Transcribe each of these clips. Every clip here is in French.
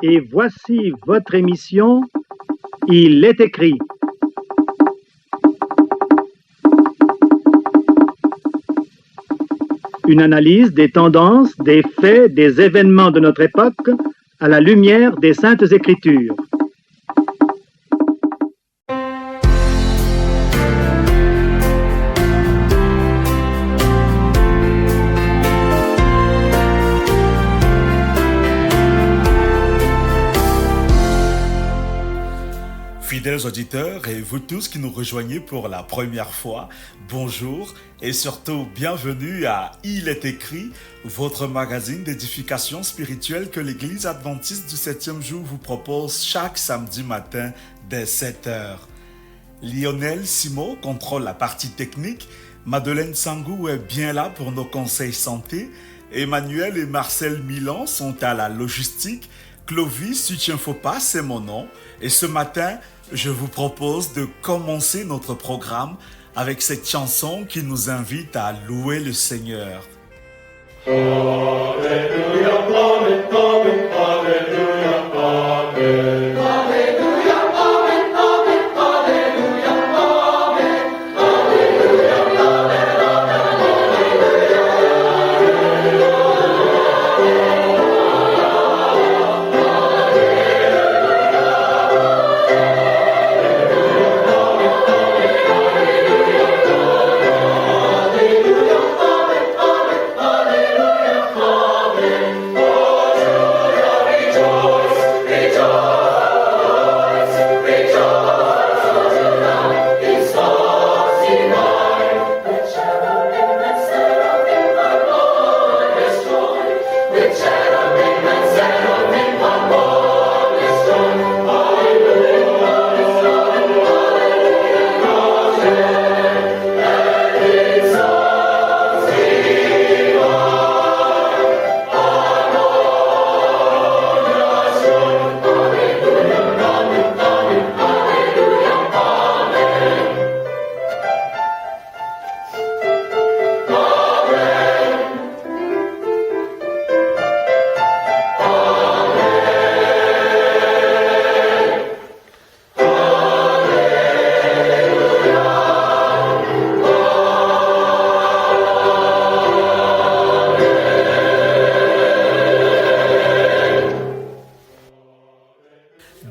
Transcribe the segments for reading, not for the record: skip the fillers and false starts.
Et voici votre émission Il est écrit. Une analyse des tendances, des faits, des événements de notre époque à la lumière des Saintes Écritures. Fidèles auditeurs et vous tous qui nous rejoignez pour la première fois, bonjour et surtout bienvenue à Il est écrit, votre magazine d'édification spirituelle que l'Église adventiste du 7e jour vous propose chaque samedi matin dès 7 heures. Lionel Simo contrôle la partie technique, Madeleine Sangou est bien là pour nos conseils santé, Emmanuel et Marcel Milan sont à la logistique, Clovis Suchienfopa, c'est mon nom, et ce matin, je vous propose de commencer notre programme avec cette chanson qui nous invite à louer le Seigneur. Alléluia, amen, amen, alléluia, amen.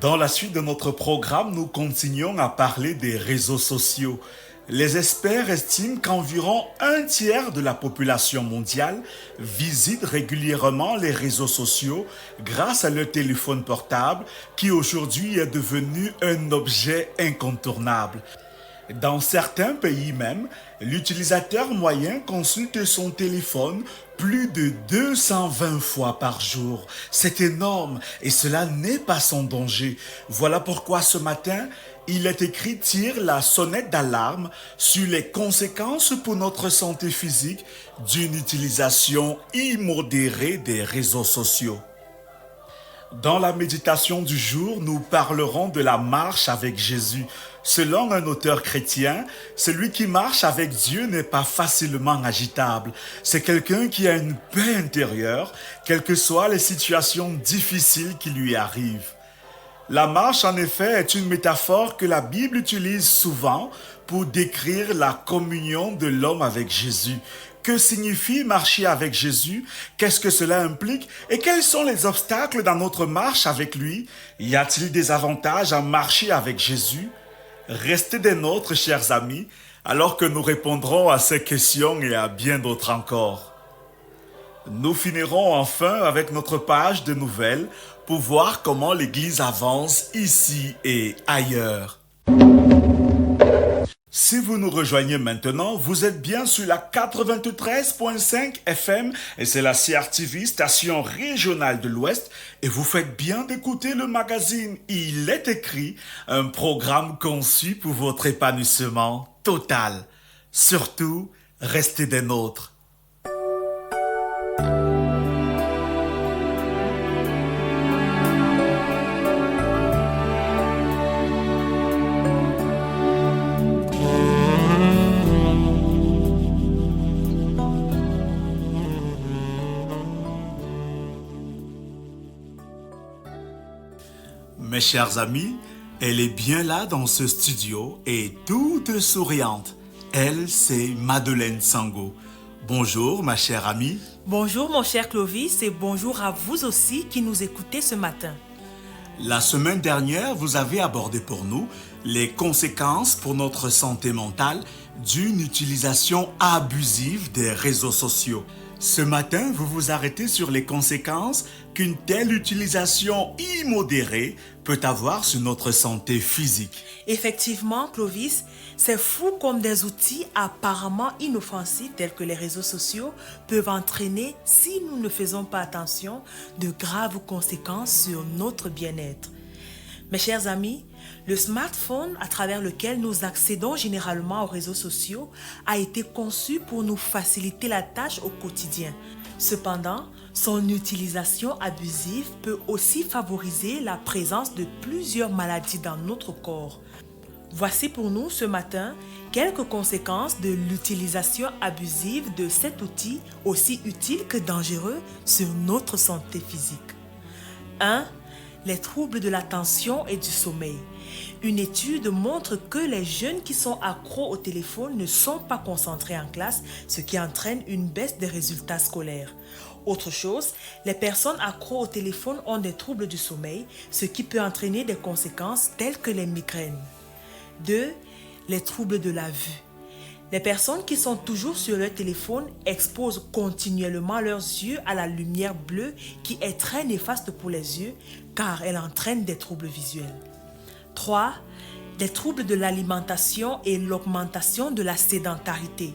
Dans la suite de notre programme, nous continuons à parler des réseaux sociaux. Les experts estiment qu'environ un tiers de la population mondiale visite régulièrement les réseaux sociaux grâce à leur téléphone portable qui aujourd'hui est devenu un objet incontournable. Dans certains pays même, l'utilisateur moyen consulte son téléphone plus de 220 fois par jour. C'est énorme et cela n'est pas sans danger. Voilà pourquoi ce matin, il est écrit tire la sonnette d'alarme sur les conséquences pour notre santé physique d'une utilisation immodérée des réseaux sociaux. Dans la méditation du jour, nous parlerons de la marche avec Jésus. Selon un auteur chrétien, celui qui marche avec Dieu n'est pas facilement agitable. C'est quelqu'un qui a une paix intérieure, quelles que soient les situations difficiles qui lui arrivent. La marche, en effet, est une métaphore que la Bible utilise souvent pour décrire la communion de l'homme avec Jésus. Que signifie marcher avec Jésus? Qu'est-ce que cela implique? Et quels sont les obstacles dans notre marche avec lui? Y a-t-il des avantages à marcher avec Jésus? Restez des nôtres, chers amis, alors que nous répondrons à ces questions et à bien d'autres encore. Nous finirons enfin avec notre page de nouvelles pour voir comment l'Église avance ici et ailleurs. Si vous nous rejoignez maintenant, vous êtes bien sur la 93.5 FM et c'est la CRTV, station régionale de l'Ouest, et vous faites bien d'écouter le magazine Il est écrit, un programme conçu pour votre épanouissement total. Surtout, restez des nôtres. Mes chers amis, elle est bien là dans ce studio et toute souriante. Elle, c'est Madeleine Sango. Bonjour ma chère amie. Bonjour mon cher Clovis et bonjour à vous aussi qui nous écoutez ce matin. La semaine dernière, vous avez abordé pour nous les conséquences pour notre santé mentale d'une utilisation abusive des réseaux sociaux. Ce matin, vous vous arrêtez sur les conséquences qu'une telle utilisation immodérée peut avoir sur notre santé physique. Effectivement, Clovis, c'est fou comme des outils apparemment inoffensifs tels que les réseaux sociaux peuvent entraîner, si nous ne faisons pas attention, de graves conséquences sur notre bien-être. Mes chers amis, le smartphone à travers lequel nous accédons généralement aux réseaux sociaux a été conçu pour nous faciliter la tâche au quotidien. Cependant, son utilisation abusive peut aussi favoriser la présence de plusieurs maladies dans notre corps. Voici pour nous ce matin quelques conséquences de l'utilisation abusive de cet outil aussi utile que dangereux sur notre santé physique. 1. Les troubles de l'attention et du sommeil. Une étude montre que les jeunes qui sont accros au téléphone ne sont pas concentrés en classe, ce qui entraîne une baisse des résultats scolaires. Autre chose, les personnes accros au téléphone ont des troubles du sommeil, ce qui peut entraîner des conséquences telles que les migraines. 2. Les troubles de la vue. Les personnes qui sont toujours sur leur téléphone exposent continuellement leurs yeux à la lumière bleue qui est très néfaste pour les yeux car elle entraîne des troubles visuels. 3. Les troubles de l'alimentation et l'augmentation de la sédentarité.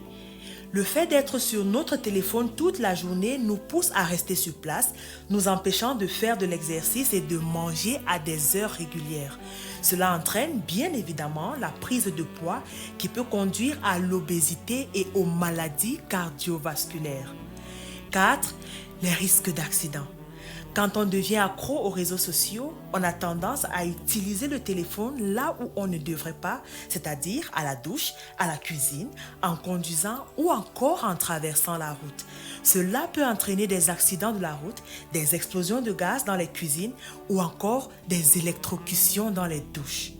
Le fait d'être sur notre téléphone toute la journée nous pousse à rester sur place, nous empêchant de faire de l'exercice et de manger à des heures régulières. Cela entraîne bien évidemment la prise de poids qui peut conduire à l'obésité et aux maladies cardiovasculaires. 4. Les risques d'accident. Quand on devient accro aux réseaux sociaux, on a tendance à utiliser le téléphone là où on ne devrait pas, c'est-à-dire à la douche, à la cuisine, en conduisant ou encore en traversant la route. Cela peut entraîner des accidents de la route, des explosions de gaz dans les cuisines ou encore des électrocutions dans les douches.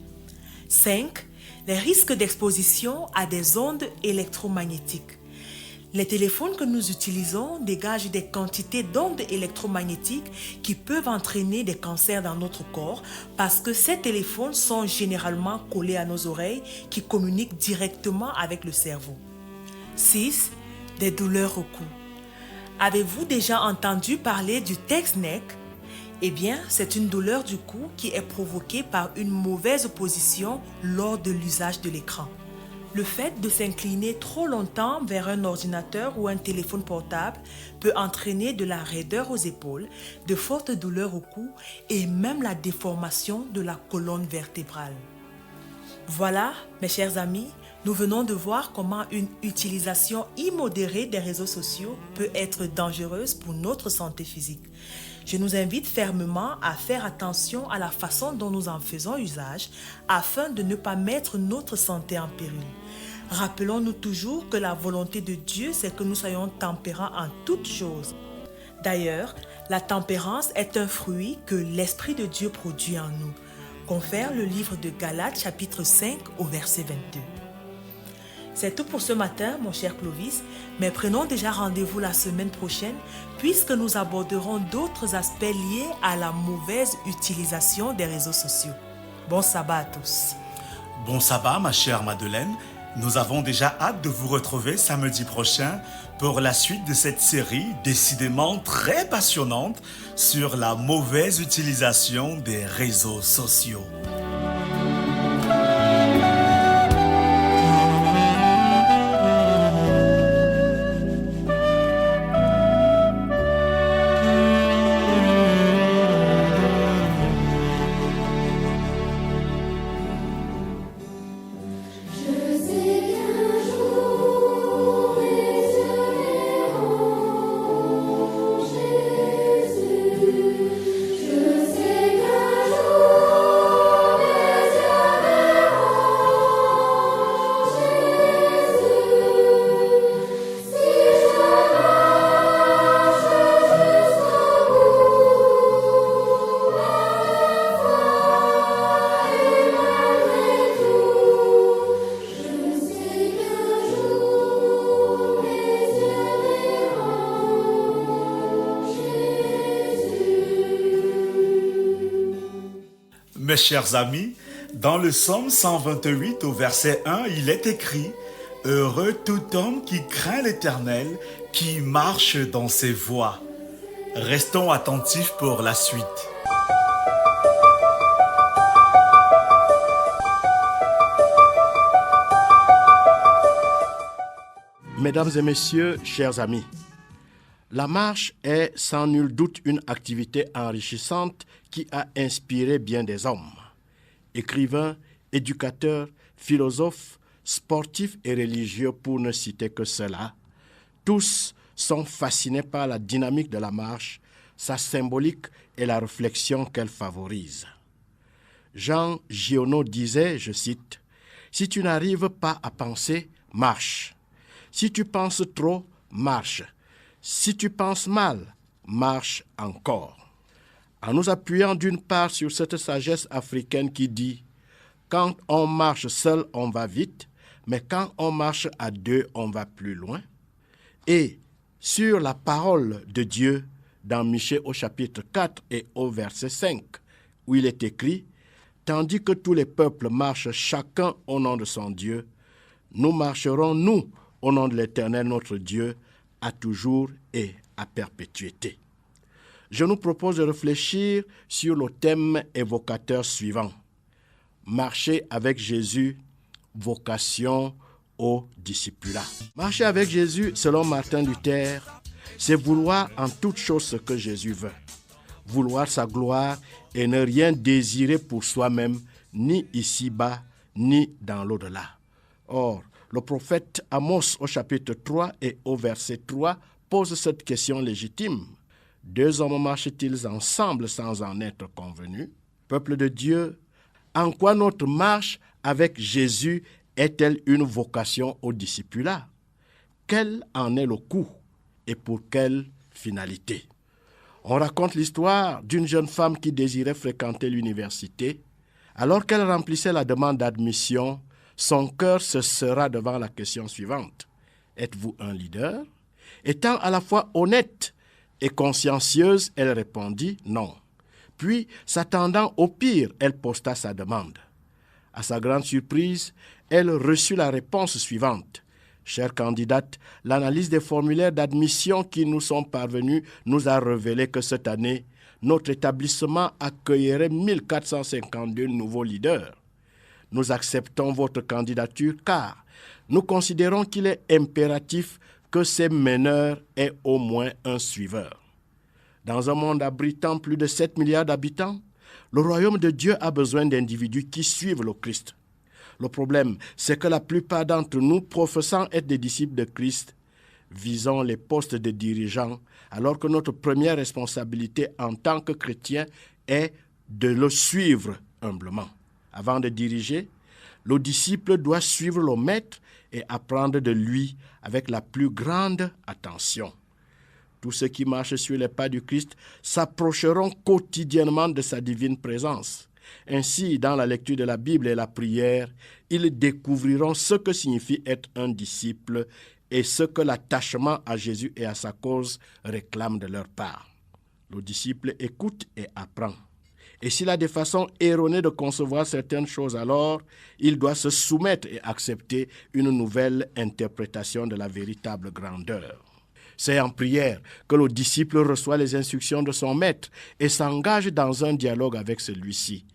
5. Les risques d'exposition à des ondes électromagnétiques. Les téléphones que nous utilisons dégagent des quantités d'ondes électromagnétiques qui peuvent entraîner des cancers dans notre corps parce que ces téléphones sont généralement collés à nos oreilles qui communiquent directement avec le cerveau. 6. Des douleurs au cou. Avez-vous déjà entendu parler du text-neck? Eh bien, c'est une douleur du cou qui est provoquée par une mauvaise position lors de l'usage de l'écran. Le fait de s'incliner trop longtemps vers un ordinateur ou un téléphone portable peut entraîner de la raideur aux épaules, de fortes douleurs au cou et même la déformation de la colonne vertébrale. Voilà, mes chers amis, nous venons de voir comment une utilisation immodérée des réseaux sociaux peut être dangereuse pour notre santé physique. Je nous invite fermement à faire attention à la façon dont nous en faisons usage afin de ne pas mettre notre santé en péril. Rappelons-nous toujours que la volonté de Dieu, c'est que nous soyons tempérants en toutes choses. D'ailleurs, la tempérance est un fruit que l'Esprit de Dieu produit en nous. Confère le livre de Galates chapitre 5 au verset 22. C'est tout pour ce matin, mon cher Clovis, mais prenons déjà rendez-vous la semaine prochaine puisque nous aborderons d'autres aspects liés à la mauvaise utilisation des réseaux sociaux. Bon sabbat à tous. Bon sabbat, ma chère Madeleine. Nous avons déjà hâte de vous retrouver samedi prochain pour la suite de cette série décidément très passionnante sur la mauvaise utilisation des réseaux sociaux. Je sais qu'un jour Mes chers amis, dans le psaume 128 au verset 1, il est écrit « Heureux tout homme qui craint l'Éternel, qui marche dans ses voies ». Restons attentifs pour la suite. Mesdames et messieurs, chers amis, la marche est sans nul doute une activité enrichissante qui a inspiré bien des hommes. Écrivains, éducateurs, philosophes, sportifs et religieux pour ne citer que cela, tous sont fascinés par la dynamique de la marche, sa symbolique et la réflexion qu'elle favorise. Jean Giono disait, je cite, « Si tu n'arrives pas à penser, marche. Si tu penses trop, marche. Si tu penses mal, marche encore. » En nous appuyant d'une part sur cette sagesse africaine qui dit « Quand on marche seul, on va vite, mais quand on marche à deux, on va plus loin. » Et sur la parole de Dieu dans Michée au chapitre 4 et au verset 5, où il est écrit « Tandis que tous les peuples marchent chacun au nom de son Dieu, nous marcherons, nous, au nom de l'Éternel notre Dieu, à toujours et à perpétuité. » Je nous propose de réfléchir sur le thème évocateur suivant. Marcher avec Jésus, vocation au discipulat. Marcher avec Jésus, selon Martin Luther, c'est vouloir en toute chose ce que Jésus veut. Vouloir sa gloire et ne rien désirer pour soi-même, ni ici-bas, ni dans l'au-delà. Or, le prophète Amos au chapitre 3 et au verset 3 pose cette question légitime. Deux hommes marchent-ils ensemble sans en être convenus? Peuple de Dieu, en quoi notre marche avec Jésus est-elle une vocation au discipulat? Quel en est le coût et pour quelle finalité? On raconte l'histoire d'une jeune femme qui désirait fréquenter l'université. Alors qu'elle remplissait la demande d'admission, son cœur se serra devant la question suivante. Êtes-vous un leader? Étant à la fois honnête et consciencieuse, elle répondit non. Puis, s'attendant au pire, elle posta sa demande. À sa grande surprise, elle reçut la réponse suivante. Chère candidate, l'analyse des formulaires d'admission qui nous sont parvenus nous a révélé que cette année, notre établissement accueillerait 1452 nouveaux leaders. Nous acceptons votre candidature car nous considérons qu'il est impératif que ces meneurs aient au moins un suiveur. Dans un monde abritant plus de 7 milliards d'habitants, le royaume de Dieu a besoin d'individus qui suivent le Christ. Le problème, c'est que la plupart d'entre nous, professant être des disciples de Christ, visons les postes de dirigeants, alors que notre première responsabilité en tant que chrétiens est de le suivre humblement. Avant de diriger, le disciple doit suivre le maître et apprendre de lui avec la plus grande attention. Tous ceux qui marchent sur les pas du Christ s'approcheront quotidiennement de sa divine présence. Ainsi, dans la lecture de la Bible et la prière, ils découvriront ce que signifie être un disciple et ce que l'attachement à Jésus et à sa cause réclame de leur part. Le disciple écoute et apprend. Et s'il a des façons erronées de concevoir certaines choses, alors il doit se soumettre et accepter une nouvelle interprétation de la véritable grandeur. C'est en prière que le disciple reçoit les instructions de son maître et s'engage dans un dialogue avec celui-ci.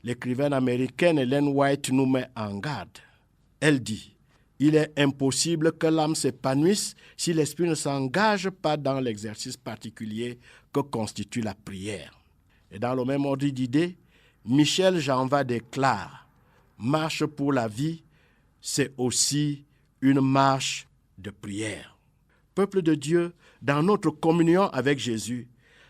L'écrivaine américaine Ellen White nous met en garde. Elle dit « Il est impossible que l'âme s'épanouisse si l'esprit ne s'engage pas dans l'exercice particulier que constitue la prière. » Et dans le même ordre d'idées, Michel Janva déclare « Marche pour la vie, c'est aussi une marche de prière. » Peuple de Dieu, dans notre communion avec Jésus,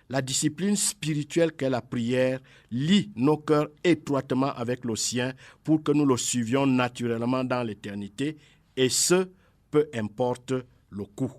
la discipline spirituelle qu'est la prière lie nos cœurs étroitement avec le sien pour que nous le suivions naturellement dans l'éternité, et ce, peu importe le coût.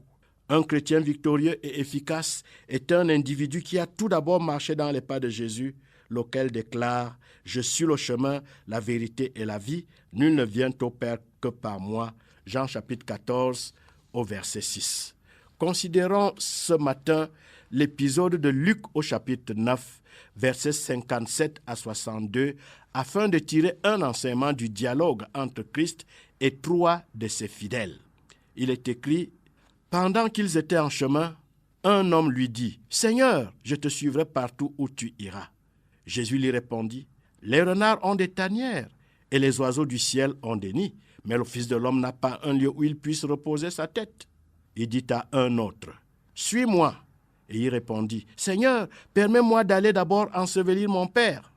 Un chrétien victorieux et efficace est un individu qui a tout d'abord marché dans les pas de Jésus, lequel déclare « Je suis le chemin, la vérité et la vie, nul ne vient au Père que par moi » Jean chapitre 14 au verset 6. Considérons ce matin l'épisode de Luc au chapitre 9, versets 57 à 62, afin de tirer un enseignement du dialogue entre Christ et 3 de ses fidèles. Il est écrit, « Pendant qu'ils étaient en chemin, un homme lui dit, « Seigneur, je te suivrai partout où tu iras. » Jésus lui répondit, « Les renards ont des tanières et les oiseaux du ciel ont des nids, mais le Fils de l'homme n'a pas un lieu où il puisse reposer sa tête. » Il dit à un autre, « Suis-moi. » Et il répondit, « Seigneur, permets-moi d'aller d'abord ensevelir mon Père. »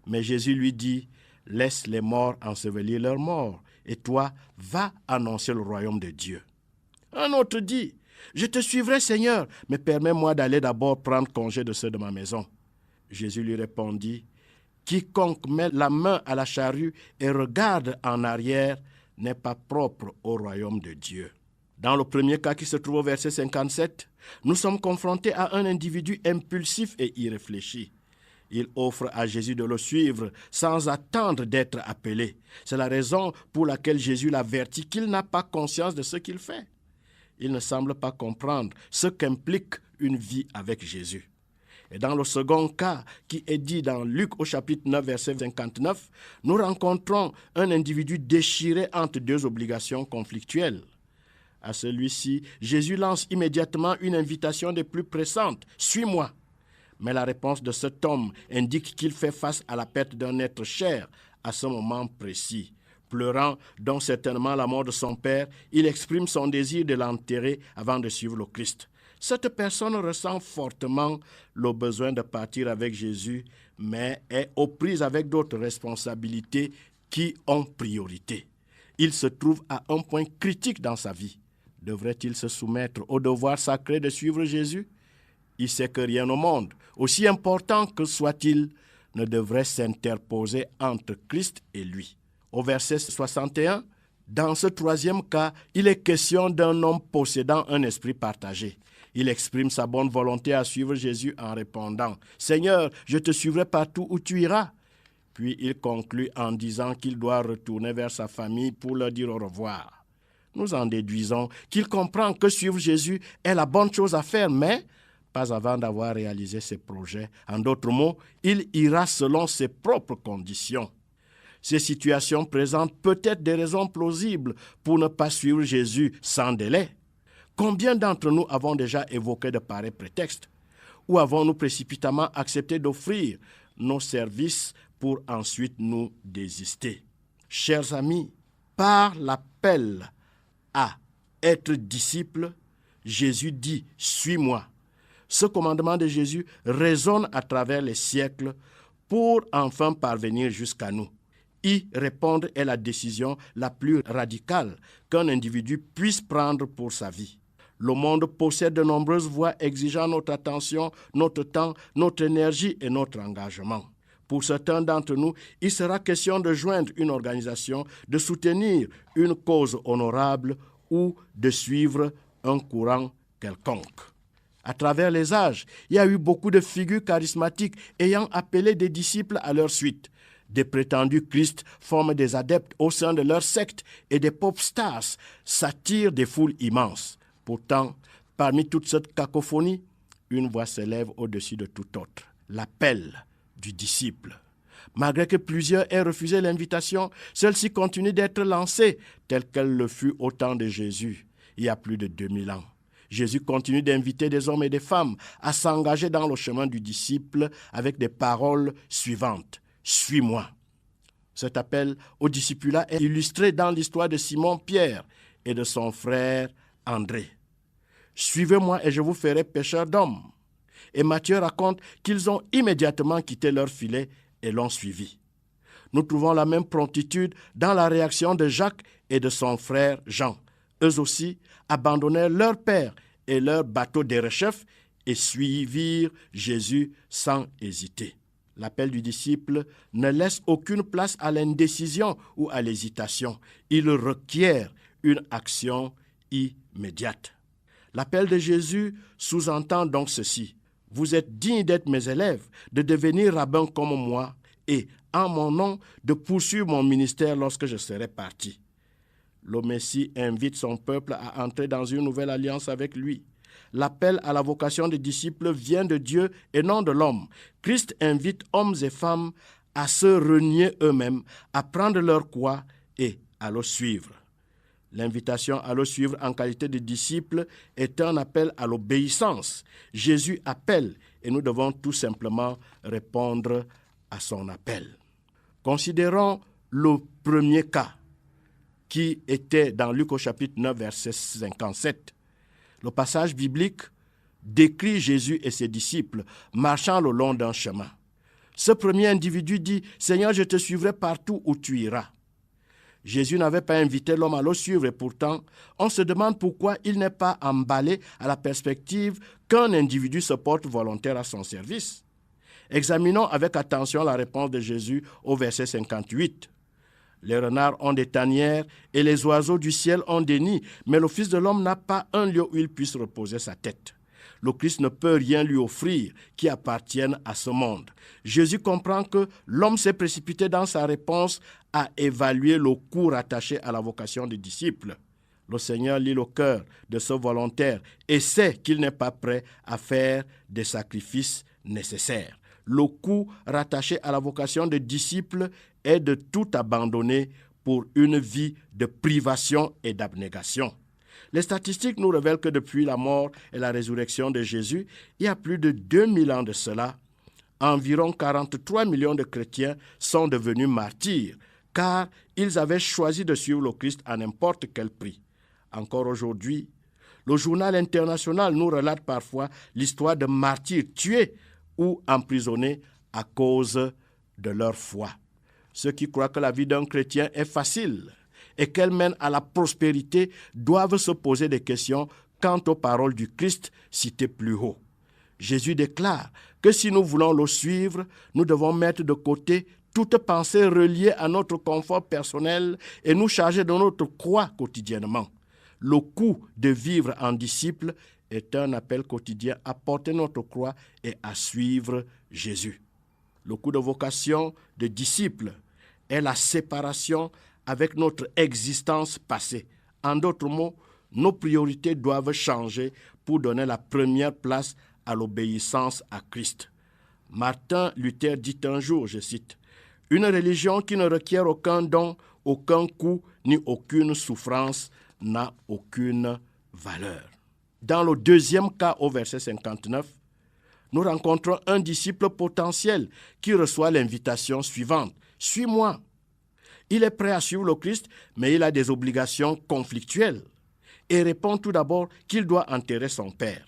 Mais Jésus lui dit, « Laisse les morts ensevelir leurs morts, et toi, va annoncer le royaume de Dieu. » Un autre dit, « Je te suivrai, Seigneur, mais permets-moi d'aller d'abord prendre congé de ceux de ma maison. » Jésus lui répondit, « Quiconque met la main à la charrue et regarde en arrière n'est pas propre au royaume de Dieu. » Dans le premier cas qui se trouve au verset 57, nous sommes confrontés à un individu impulsif et irréfléchi. Il offre à Jésus de le suivre sans attendre d'être appelé. C'est la raison pour laquelle Jésus l'avertit qu'il n'a pas conscience de ce qu'il fait. Il ne semble pas comprendre ce qu'implique une vie avec Jésus. Et dans le second cas, qui est dit dans Luc au chapitre 9, verset 59, nous rencontrons un individu déchiré entre deux obligations conflictuelles. À celui-ci, Jésus lance immédiatement une invitation des plus pressantes, « Suis-moi ». Mais la réponse de cet homme indique qu'il fait face à la perte d'un être cher à ce moment précis. Pleurant, dont certainement la mort de son père, il exprime son désir de l'enterrer avant de suivre le Christ. Cette personne ressent fortement le besoin de partir avec Jésus, mais est aux prises avec d'autres responsabilités qui ont priorité. Il se trouve à un point critique dans sa vie. Devrait-il se soumettre au devoir sacré de suivre Jésus? Il sait que rien au monde, aussi important que soit-il, ne devrait s'interposer entre Christ et lui. Au verset 61, dans ce troisième cas, il est question d'un homme possédant un esprit partagé. Il exprime sa bonne volonté à suivre Jésus en répondant « Seigneur, je te suivrai partout où tu iras. » Puis il conclut en disant qu'il doit retourner vers sa famille pour leur dire au revoir. Nous en déduisons qu'il comprend que suivre Jésus est la bonne chose à faire, mais pas avant d'avoir réalisé ses projets. En d'autres mots, il ira selon ses propres conditions. Ces situations présentent peut-être des raisons plausibles pour ne pas suivre Jésus sans délai. Combien d'entre nous avons déjà évoqué de pareils prétextes? Ou avons-nous précipitamment accepté d'offrir nos services pour ensuite nous désister? Chers amis, par l'appel à être disciple, Jésus dit « Suis-moi ». Ce commandement de Jésus résonne à travers les siècles pour enfin parvenir jusqu'à nous. Y répondre est la décision la plus radicale qu'un individu puisse prendre pour sa vie. Le monde possède de nombreuses voies exigeant notre attention, notre temps, notre énergie et notre engagement. Pour certains d'entre nous, il sera question de joindre une organisation, de soutenir une cause honorable ou de suivre un courant quelconque. À travers les âges, il y a eu beaucoup de figures charismatiques ayant appelé des disciples à leur suite. Des prétendus Christ forment des adeptes au sein de leur secte et des pop stars s'attirent des foules immenses. Pourtant, parmi toute cette cacophonie, une voix s'élève au-dessus de tout autre, l'appel du disciple. Malgré que plusieurs aient refusé l'invitation, celle-ci continue d'être lancée, telle qu'elle le fut au temps de Jésus, il y a plus de 2000 ans. Jésus continue d'inviter des hommes et des femmes à s'engager dans le chemin du disciple avec des paroles suivantes. « Suis-moi ». Cet appel au discipulat est illustré dans l'histoire de Simon-Pierre et de son frère André. « Suivez-moi et je vous ferai pêcheurs d'hommes ». Et Matthieu raconte qu'ils ont immédiatement quitté leur filet et l'ont suivi. Nous trouvons la même promptitude dans la réaction de Jacques et de son frère Jean. Eux aussi abandonnèrent leur père et leur bateau derechef et suivirent Jésus sans hésiter. L'appel du disciple ne laisse aucune place à l'indécision ou à l'hésitation. Il requiert une action immédiate. L'appel de Jésus sous-entend donc ceci. Vous êtes dignes d'être mes élèves, de devenir rabbins comme moi et, en mon nom, de poursuivre mon ministère lorsque je serai parti. Le Messie invite son peuple à entrer dans une nouvelle alliance avec lui. l'appel à la vocation des disciples vient de Dieu et non de l'homme. Christ invite hommes et femmes à se renier eux-mêmes, à prendre leur croix et à le suivre. L'invitation à le suivre en qualité de disciple est un appel à l'obéissance. Jésus appelle et nous devons tout simplement répondre à son appel. Considérons le premier cas qui était dans Luc au chapitre 9, verset 57. Le passage biblique décrit Jésus et ses disciples marchant le long d'un chemin. Ce premier individu dit « Seigneur, je te suivrai partout où tu iras ». Jésus n'avait pas invité l'homme à le suivre et pourtant, on se demande pourquoi il n'est pas emballé à la perspective qu'un individu se porte volontaire à son service. Examinons avec attention la réponse de Jésus au verset 58. Les renards ont des tanières et les oiseaux du ciel ont des nids, mais le Fils de l'homme n'a pas un lieu où il puisse reposer sa tête. Le Christ ne peut rien lui offrir qui appartienne à ce monde. Jésus comprend que l'homme s'est précipité dans sa réponse à évaluer le coût rattaché à la vocation des disciples. Le Seigneur lit le cœur de ce volontaire et sait qu'il n'est pas prêt à faire des sacrifices nécessaires. Le coût rattaché à la vocation des disciples est de tout abandonner pour une vie de privation et d'abnégation. Les statistiques nous révèlent que depuis la mort et la résurrection de Jésus, il y a plus de 2000 ans de cela, environ 43 millions de chrétiens sont devenus martyrs, car ils avaient choisi de suivre le Christ à n'importe quel prix. Encore aujourd'hui, le journal international nous relate parfois l'histoire de martyrs tués ou emprisonnés à cause de leur foi. Ceux qui croient que la vie d'un chrétien est facile et qu'elle mène à la prospérité doivent se poser des questions quant aux paroles du Christ citées plus haut. Jésus déclare que si nous voulons le suivre, nous devons mettre de côté toute pensée reliée à notre confort personnel et nous charger de notre croix quotidiennement. Le coût de vivre en disciple est un appel quotidien à porter notre croix et à suivre Jésus. Le coût de vocation de disciple est la séparation avec notre existence passée. En d'autres mots, nos priorités doivent changer pour donner la première place à l'obéissance à Christ. Martin Luther dit un jour, je cite, « Une religion qui ne requiert aucun don, aucun coût, ni aucune souffrance n'a aucune valeur. » Dans le deuxième cas, au verset 59, nous rencontrons un disciple potentiel qui reçoit l'invitation suivante. « Suis-moi ». Il est prêt à suivre le Christ, mais il a des obligations conflictuelles et répond tout d'abord qu'il doit enterrer son père.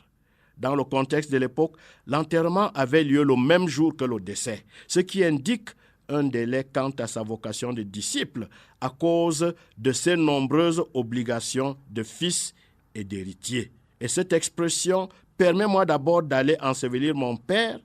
Dans le contexte de l'époque, l'enterrement avait lieu le même jour que le décès, ce qui indique un délai quant à sa vocation de disciple à cause de ses nombreuses obligations de fils et d'héritier. Et cette expression « permets-moi d'abord d'aller ensevelir mon père »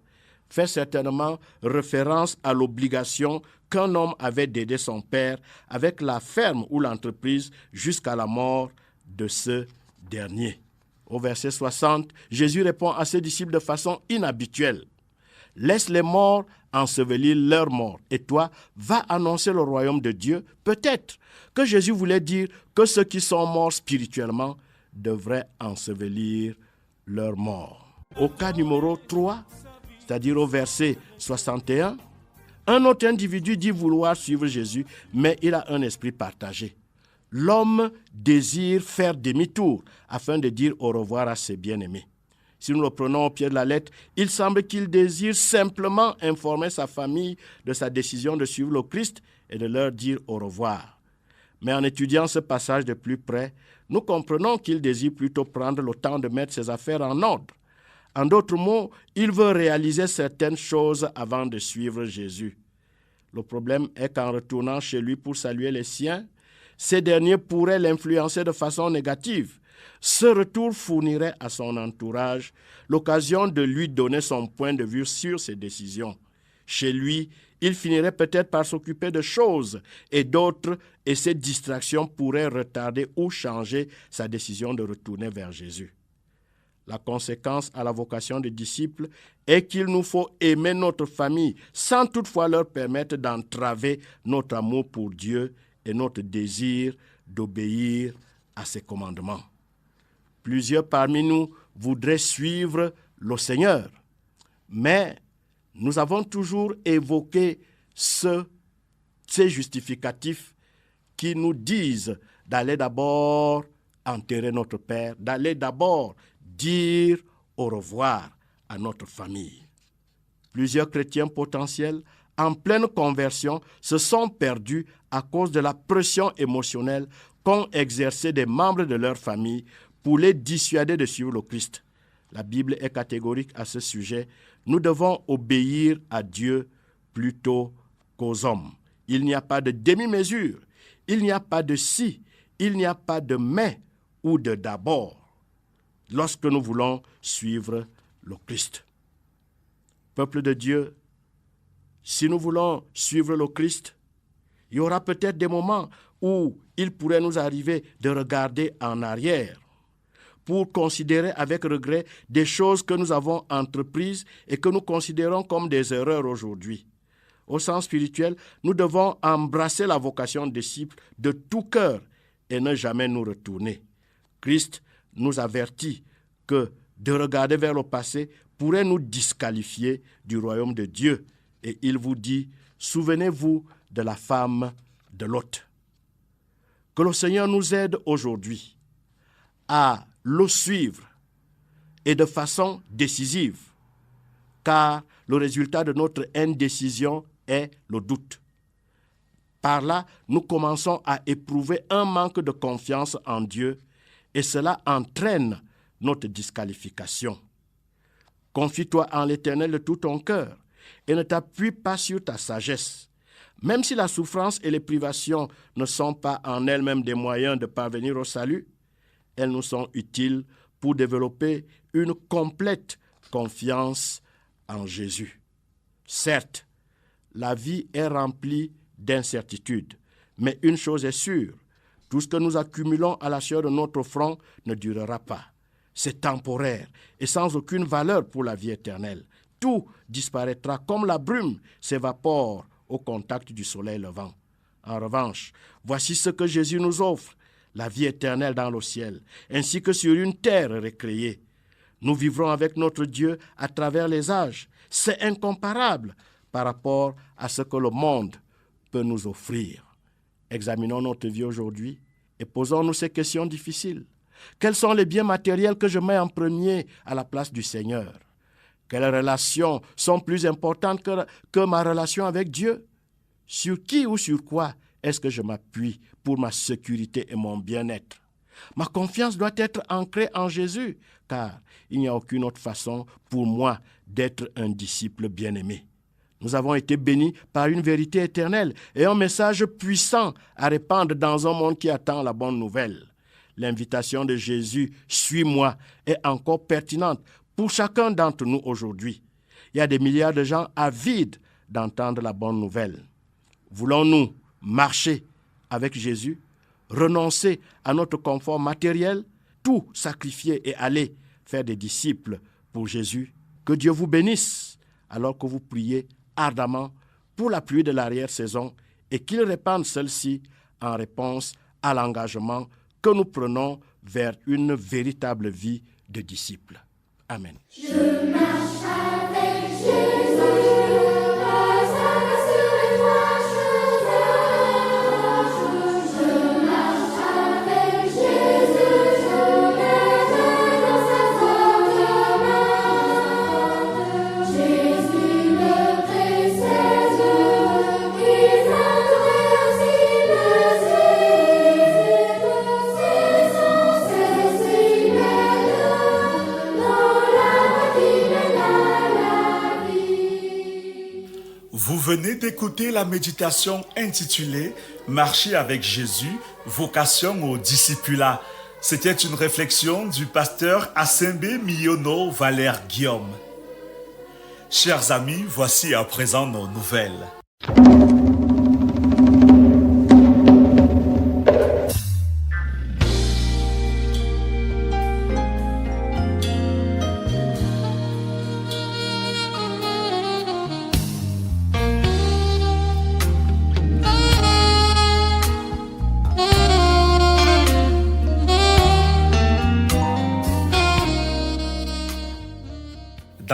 fait certainement référence à l'obligation qu'un homme avait d'aider son père avec la ferme ou l'entreprise jusqu'à la mort de ce dernier. Au verset 60, Jésus répond à ses disciples de façon inhabituelle. « Laisse les morts ensevelir leurs morts, et toi, va annoncer le royaume de Dieu. » Peut-être que Jésus voulait dire que ceux qui sont morts spirituellement devraient ensevelir leurs morts. Au cas numéro 3, c'est-à-dire au verset 61, un autre individu dit vouloir suivre Jésus, mais il a un esprit partagé. L'homme désire faire demi-tour afin de dire au revoir à ses bien-aimés. Si nous le prenons au pied de la lettre, il semble qu'il désire simplement informer sa famille de sa décision de suivre le Christ et de leur dire au revoir. Mais en étudiant ce passage de plus près, nous comprenons qu'il désire plutôt prendre le temps de mettre ses affaires en ordre. En d'autres mots, il veut réaliser certaines choses avant de suivre Jésus. Le problème est qu'en retournant chez lui pour saluer les siens, ces derniers pourraient l'influencer de façon négative. Ce retour fournirait à son entourage l'occasion de lui donner son point de vue sur ses décisions. Chez lui, il finirait peut-être par s'occuper de choses et d'autres, et cette distraction pourrait retarder ou changer sa décision de retourner vers Jésus. La conséquence à la vocation des disciples est qu'il nous faut aimer notre famille sans toutefois leur permettre d'entraver notre amour pour Dieu et notre désir d'obéir à ses commandements. Plusieurs parmi nous voudraient suivre le Seigneur. Mais nous avons toujours évoqué ces justificatifs qui nous disent d'aller d'abord enterrer notre Père, d'aller d'abord dire au revoir à notre famille. Plusieurs chrétiens potentiels en pleine conversion se sont perdus à cause de la pression émotionnelle qu'ont exercée des membres de leur famille pour les dissuader de suivre le Christ. La Bible est catégorique à ce sujet. Nous devons obéir à Dieu plutôt qu'aux hommes. Il n'y a pas de demi-mesure, il n'y a pas de si, il n'y a pas de mais ou de d'abord lorsque nous voulons suivre le Christ. Peuple de Dieu, si nous voulons suivre le Christ, il y aura peut-être des moments où il pourrait nous arriver de regarder en arrière pour considérer avec regret des choses que nous avons entreprises et que nous considérons comme des erreurs aujourd'hui. Au sens spirituel, nous devons embrasser la vocation de disciple de tout cœur et ne jamais nous retourner. Christ nous avertit que de regarder vers le passé pourrait nous disqualifier du royaume de Dieu. Et il vous dit, souvenez-vous de la femme de Lot. Que le Seigneur nous aide aujourd'hui à le suivre et de façon décisive, car le résultat de notre indécision est le doute. Par là, nous commençons à éprouver un manque de confiance en Dieu et cela entraîne notre disqualification. Confie-toi en l'Éternel de tout ton cœur et ne t'appuie pas sur ta sagesse. Même si la souffrance et les privations ne sont pas en elles-mêmes des moyens de parvenir au salut, elles nous sont utiles pour développer une complète confiance en Jésus. Certes, la vie est remplie d'incertitudes, mais une chose est sûre, tout ce que nous accumulons à la sueur de notre front ne durera pas. C'est temporaire et sans aucune valeur pour la vie éternelle. Tout disparaîtra comme la brume s'évapore au contact du soleil levant. En revanche, voici ce que Jésus nous offre, la vie éternelle dans le ciel, ainsi que sur une terre récréée. Nous vivrons avec notre Dieu à travers les âges. C'est incomparable par rapport à ce que le monde peut nous offrir. Examinons notre vie aujourd'hui et posons-nous ces questions difficiles. Quels sont les biens matériels que je mets en premier à la place du Seigneur? Quelles relations sont plus importantes que ma relation avec Dieu? Sur qui ou sur quoi est-ce que je m'appuie pour ma sécurité et mon bien-être? Ma confiance doit être ancrée en Jésus, car il n'y a aucune autre façon pour moi d'être un disciple bien-aimé. Nous avons été bénis par une vérité éternelle et un message puissant à répandre dans un monde qui attend la bonne nouvelle. L'invitation de Jésus « Suis-moi » est encore pertinente pour chacun d'entre nous aujourd'hui. Il y a des milliards de gens avides d'entendre la bonne nouvelle. Voulons-nous marcher avec Jésus, renoncer à notre confort matériel, tout sacrifier et aller faire des disciples pour Jésus? Que Dieu vous bénisse alors que vous priez ardemment pour la pluie de l'arrière-saison et qu'il répande celle-ci en réponse à l'engagement que nous prenons vers une véritable vie de disciples. Amen. Je marche avec Jésus. Vous venez d'écouter la méditation intitulée « Marcher avec Jésus, vocation au discipulat ». C'était une réflexion du pasteur Asembe Miyono Valère Guillaume. Chers amis, voici à présent nos nouvelles.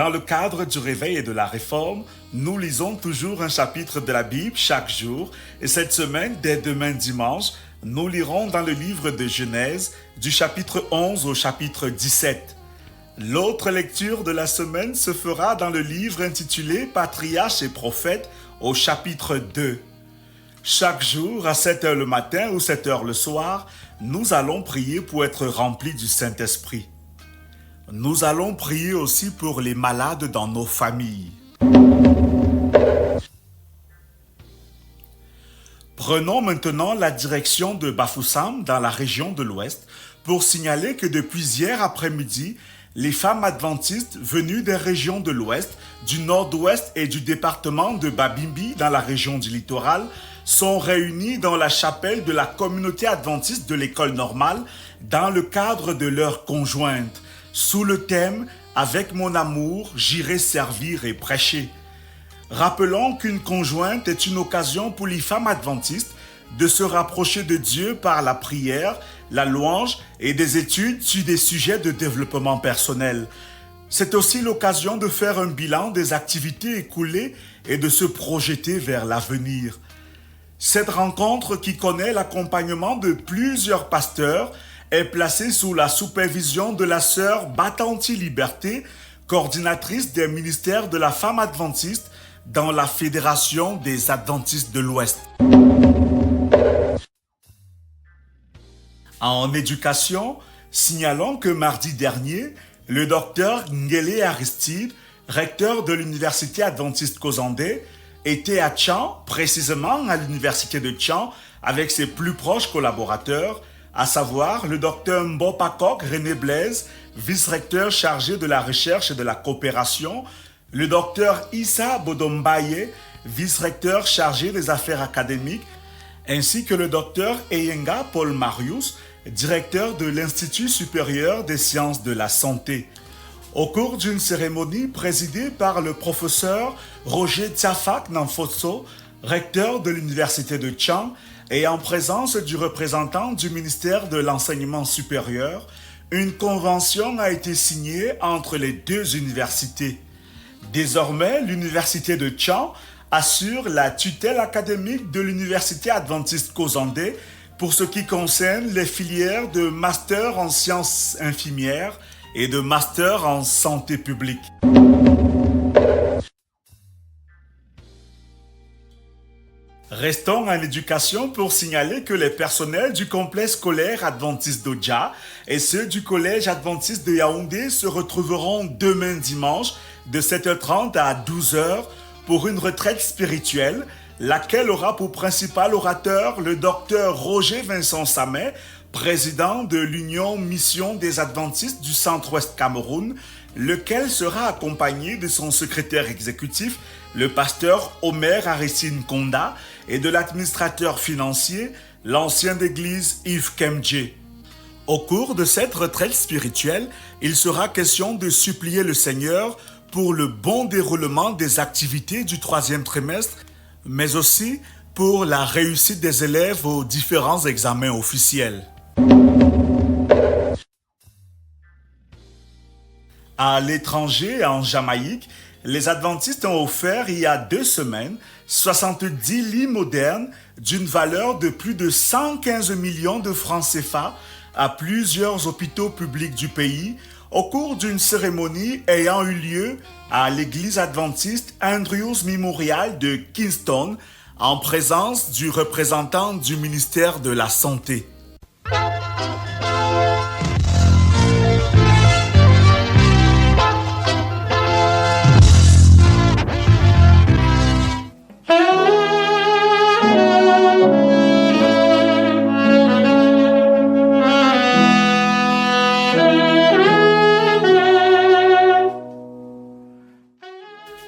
Dans le cadre du réveil et de la réforme, nous lisons toujours un chapitre de la Bible chaque jour et cette semaine, dès demain dimanche, nous lirons dans le livre de Genèse du chapitre 11 au chapitre 17. L'autre lecture de la semaine se fera dans le livre intitulé Patriarches et prophètes au chapitre 2. Chaque jour, à 7h le matin ou 7h le soir, nous allons prier pour être remplis du Saint-Esprit. Nous allons prier aussi pour les malades dans nos familles. Prenons maintenant la direction de Bafoussam dans la région de l'Ouest pour signaler que depuis hier après-midi, les femmes adventistes venues des régions de l'Ouest, du Nord-Ouest et du département de Babimbi dans la région du littoral sont réunies dans la chapelle de la communauté adventiste de l'école normale dans le cadre de leur conjointe, sous le thème « Avec mon amour, j'irai servir et prêcher ». Rappelons qu'une conjointe est une occasion pour les femmes adventistes de se rapprocher de Dieu par la prière, la louange et des études sur des sujets de développement personnel. C'est aussi l'occasion de faire un bilan des activités écoulées et de se projeter vers l'avenir. Cette rencontre, qui connaît l'accompagnement de plusieurs pasteurs, est placée sous la supervision de la sœur Batanti Liberté, coordinatrice des ministères de la femme adventiste dans la Fédération des Adventistes de l'Ouest. En éducation, signalons que mardi dernier, le docteur Ngele Aristide, recteur de l'Université adventiste Kozandé, était à Tchan, précisément à l'Université de Tchan, avec ses plus proches collaborateurs, à savoir le docteur Mbopakok René Blaise, vice-recteur chargé de la recherche et de la coopération, le docteur Issa Bodombaye, vice-recteur chargé des affaires académiques, ainsi que le docteur Eyenga Paul Marius, directeur de l'Institut supérieur des sciences de la santé. Au cours d'une cérémonie présidée par le professeur Roger Tiafak Namfotso, recteur de l'Université de Tchan, et en présence du représentant du ministère de l'Enseignement supérieur, une convention a été signée entre les deux universités. Désormais, l'Université de Tchan assure la tutelle académique de l'Université adventiste Kozandé pour ce qui concerne les filières de master en sciences infirmières et de master en santé publique. Restons en éducation pour signaler que les personnels du complexe scolaire adventiste d'Odja et ceux du collège adventiste de Yaoundé se retrouveront demain dimanche de 7h30 à 12h pour une retraite spirituelle, laquelle aura pour principal orateur le docteur Roger Vincent Samet, président de l'Union Mission des Adventistes du Centre-Ouest Cameroun, lequel sera accompagné de son secrétaire exécutif, le pasteur Omer Arissine Konda, et de l'administrateur financier, l'ancien d'église Yves Kemdje. Au cours de cette retraite spirituelle, il sera question de supplier le Seigneur pour le bon déroulement des activités du 3e trimestre, mais aussi pour la réussite des élèves aux différents examens officiels. À l'étranger, en Jamaïque, les adventistes ont offert il y a 2 semaines 70 lits modernes d'une valeur de plus de 115 millions de francs CFA à plusieurs hôpitaux publics du pays au cours d'une cérémonie ayant eu lieu à l'église adventiste Andrews Memorial de Kingston en présence du représentant du ministère de la Santé.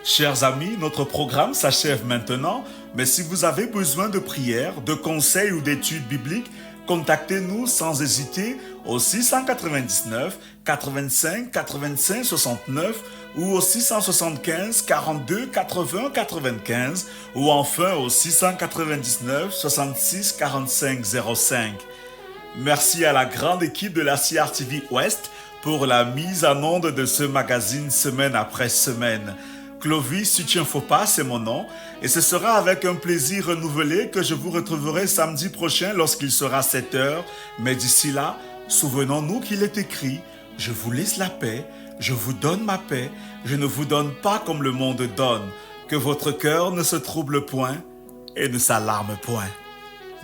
Chers amis, notre programme s'achève maintenant, mais si vous avez besoin de prières, de conseils ou d'études bibliques, contactez-nous sans hésiter au 699 85 85 69 ou au 675 42 80 95 ou enfin au 699 66 45 05. Merci à la grande équipe de la CRTV Ouest pour la mise en onde de ce magazine semaine après semaine. Clovis Sutienfopa, c'est mon nom, et ce sera avec un plaisir renouvelé que je vous retrouverai samedi prochain lorsqu'il sera 7h. Mais d'ici là, souvenons-nous qu'il est écrit « Je vous laisse la paix, je vous donne ma paix, je ne vous donne pas comme le monde donne. Que votre cœur ne se trouble point et ne s'alarme point. »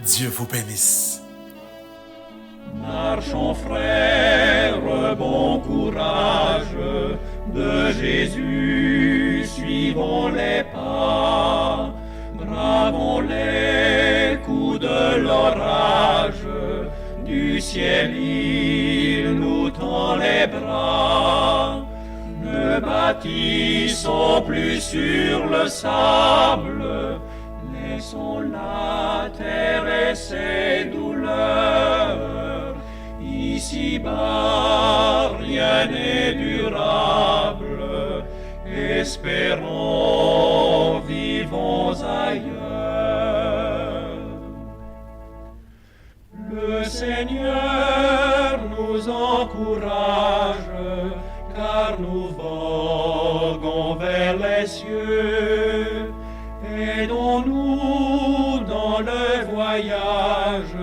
Dieu vous bénisse. Marchons frères, bon courage de Jésus, suivons les pas, bravons les coups de l'orage, du ciel il nous tend les bras. Ne bâtissons plus sur le sable, laissons la terre et ses douleurs. Ici-bas, rien n'est durable. Espérons, vivons ailleurs. Le Seigneur nous encourage, car nous voguons vers les cieux. Aidons-nous dans le voyage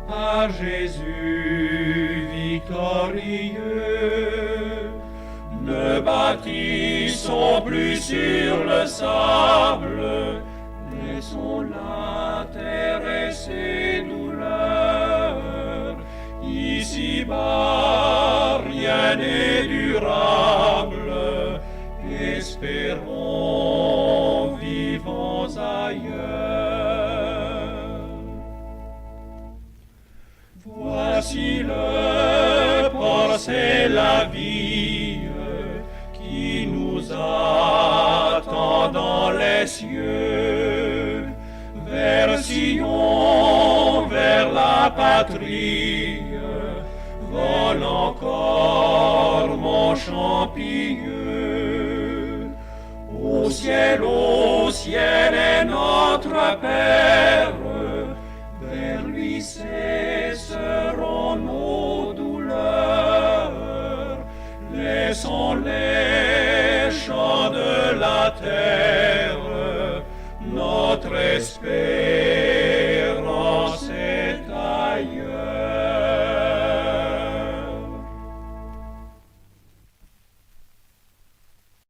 par Jésus victorieux. Ne bâtissons plus sur le sable, laissons la terre et ses douleurs. Ici-bas, rien n'est durable, espérons, vivons ailleurs. Voici le port, c'est la vie qui nous attend dans les cieux. Vers Sion, vers la patrie, vole encore mon chant pieux. Au ciel est notre Père, vers lui cesseront nos douleurs. Laissons les chants de la terre, notre espérance.